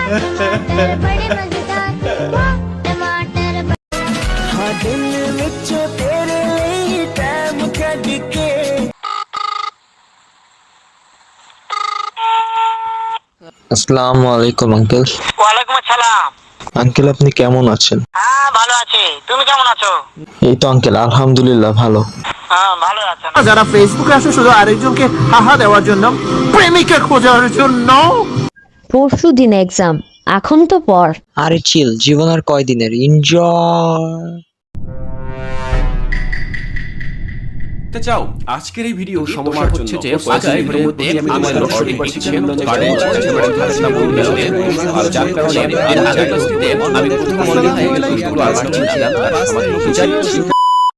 আসসালামু আলাইকুম আঙ্কেল। ওয়ালাইকুম আসসালাম। আঙ্কেল আপনি কেমন আছেন? হ্যাঁ ভালো আছি, তুমি কেমন আছো? এই তো আঙ্কেল আলহামদুলিল্লাহ ভালো। হ্যাঁ ভালো আছো না? যারা ফেসবুকে আসে শুধু আরেকজনকে হাহা দেওয়ার জন্য, প্রেমিকা খোঁজার জন্য। পরশু দিন এক্সাম, এখন তো পর। আরে চিল, জীবন আর কয়দিনের, এনজয়। চাও আজকের এই ভিডিও সমস্যা হচ্ছে যে ফাজাই এর মধ্যে আমি তোমাদের অর্ডার করছি গার্ডেন আর যার কারণে আমি প্রথম মনে হয় আর